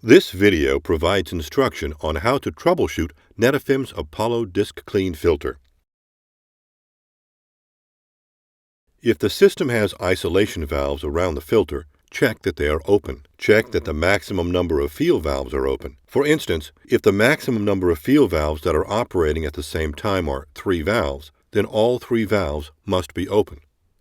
This video provides instruction on how to troubleshoot Netafim's Apollo Disc Clean filter. If the system has isolation valves around the filter, check that they are open. Check that the maximum number of field valves are open. For instance, if the maximum number of field valves that are operating at the same time are 3 valves, then all 3 valves must be open.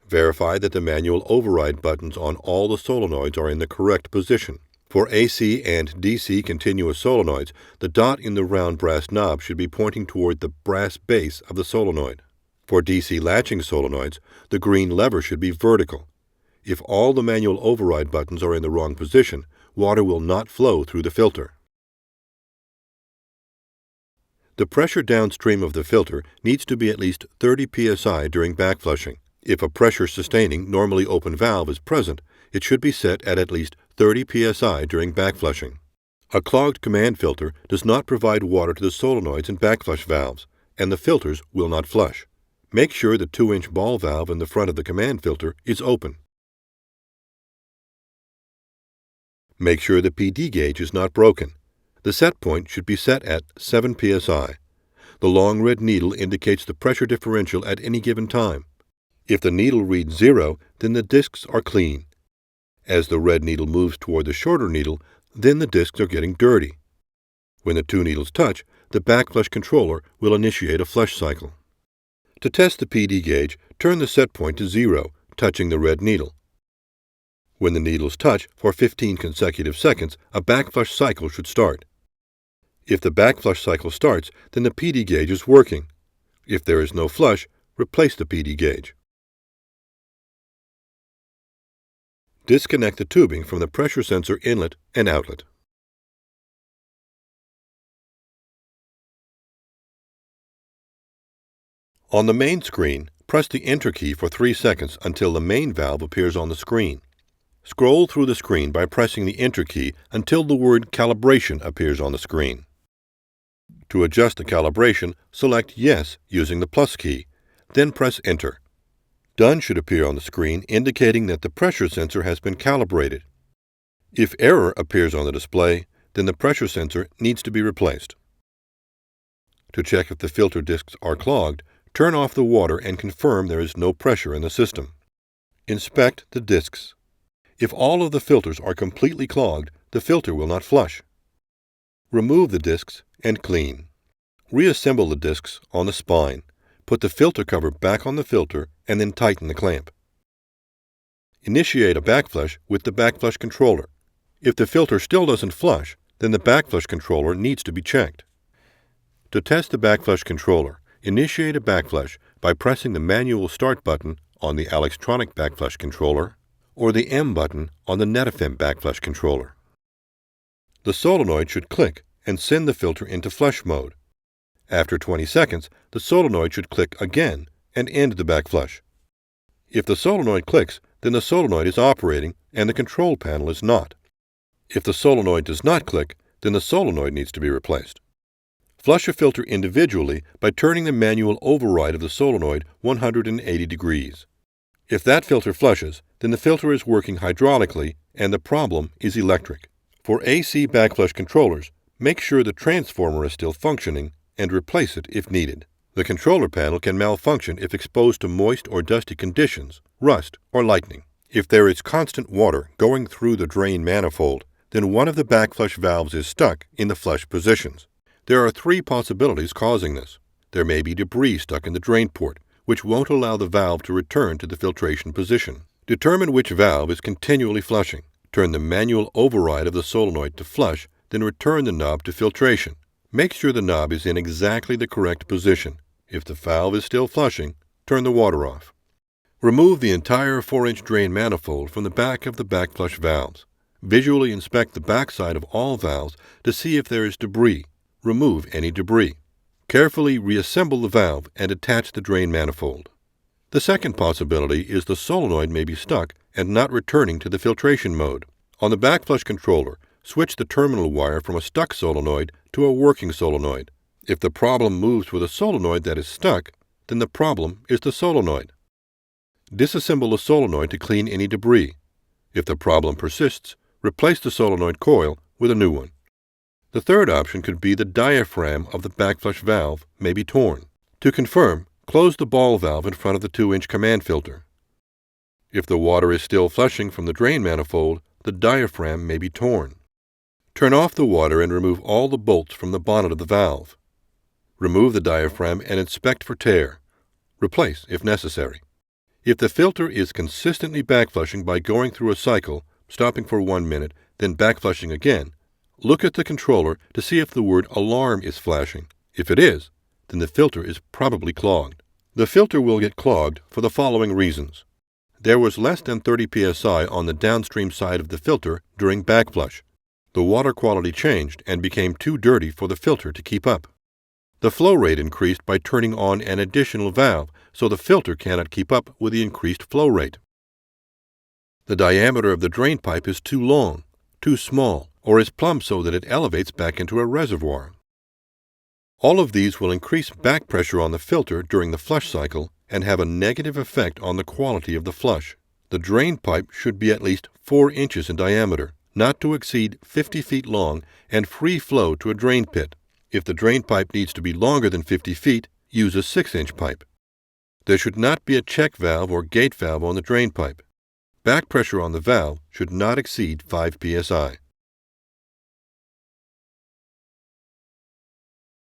Verify that the manual override buttons on all the solenoids are in the correct position. For AC and DC continuous solenoids, the dot in the round brass knob should be pointing toward the brass base of the solenoid. For DC latching solenoids, the green lever should be vertical. If all the manual override buttons are in the wrong position, water will not flow through the filter. The pressure downstream of the filter needs to be at least 30 psi during backflushing. If a pressure-sustaining, normally open valve is present, it should be set at least 30 psi during backflushing. A clogged command filter does not provide water to the solenoids and backflush valves, and the filters will not flush. Make sure the 2-inch ball valve in the front of the command filter is open. Make sure the PD gauge is not broken. The set point should be set at 7 psi. The long red needle indicates the pressure differential at any given time. If the needle reads 0, then the discs are clean. As the red needle moves toward the shorter needle, then the discs are getting dirty. When the 2 needles touch, the backflush controller will initiate a flush cycle. To test the PD gauge, turn the set point to 0, touching the red needle. When the needles touch for 15 consecutive seconds, a backflush cycle should start. If the backflush cycle starts, then the PD gauge is working. If there is no flush, replace the PD gauge. Disconnect the tubing from the pressure sensor inlet and outlet. On the main screen, press the Enter key for 3 seconds until the main valve appears on the screen. Scroll through the screen by pressing the Enter key until the word Calibration appears on the screen. To adjust the calibration, select Yes using the plus key, then press Enter. Done should appear on the screen indicating that the pressure sensor has been calibrated. If error appears on the display, then the pressure sensor needs to be replaced. To check if the filter discs are clogged, turn off the water and confirm there is no pressure in the system. Inspect the discs. If all of the filters are completely clogged, the filter will not flush. Remove the discs and clean. Reassemble the discs on the spine. Put the filter cover back on the filter and then tighten the clamp. Initiate a backflush with the backflush controller. If the filter still doesn't flush, then the backflush controller needs to be checked. To test the backflush controller, initiate a backflush by pressing the manual start button on the electronic backflush controller or the M button on the Netafim backflush controller. The solenoid should click and send the filter into flush mode. After 20 seconds, the solenoid should click again and end the backflush. If the solenoid clicks, then the solenoid is operating and the control panel is not. If the solenoid does not click, then the solenoid needs to be replaced. Flush a filter individually by turning the manual override of the solenoid 180 degrees. If that filter flushes, then the filter is working hydraulically and the problem is electric. For AC backflush controllers, make sure the transformer is still functioning and replace it if needed. The controller panel can malfunction if exposed to moist or dusty conditions, rust, or lightning. If there is constant water going through the drain manifold, then one of the backflush valves is stuck in the flush positions. There are 3 possibilities causing this. There may be debris stuck in the drain port, which won't allow the valve to return to the filtration position. Determine which valve is continually flushing. Turn the manual override of the solenoid to flush, then return the knob to filtration. Make sure the knob is in exactly the correct position. If the valve is still flushing, turn the water off. Remove the entire 4-inch drain manifold from the back of the backflush valves. Visually inspect the backside of all valves to see if there is debris. Remove any debris. Carefully reassemble the valve and attach the drain manifold. The second possibility is the solenoid may be stuck and not returning to the filtration mode. On the backflush controller, switch the terminal wire from a stuck solenoid to a working solenoid. If the problem moves with a solenoid that is stuck, then the problem is the solenoid. Disassemble the solenoid to clean any debris. If the problem persists, replace the solenoid coil with a new one. The third option could be the diaphragm of the backflush valve may be torn. To confirm, close the ball valve in front of the 2-inch command filter. If the water is still flushing from the drain manifold, the diaphragm may be torn. Turn off the water and remove all the bolts from the bonnet of the valve. Remove the diaphragm and inspect for tear. Replace if necessary. If the filter is consistently backflushing by going through a cycle, stopping for 1 minute, then backflushing again, look at the controller to see if the word alarm is flashing. If it is, then the filter is probably clogged. The filter will get clogged for the following reasons. There was less than 30 psi on the downstream side of the filter during backflush. The water quality changed and became too dirty for the filter to keep up. The flow rate increased by turning on an additional valve, so the filter cannot keep up with the increased flow rate. The diameter of the drain pipe is too long, too small, or is plumbed so that it elevates back into a reservoir. All of these will increase back pressure on the filter during the flush cycle and have a negative effect on the quality of the flush. The drain pipe should be at least 4 inches in diameter, not to exceed 50 feet long, and free flow to a drain pit. If the drain pipe needs to be longer than 50 feet, use a 6-inch pipe. There should not be a check valve or gate valve on the drain pipe. Back pressure on the valve should not exceed 5 psi.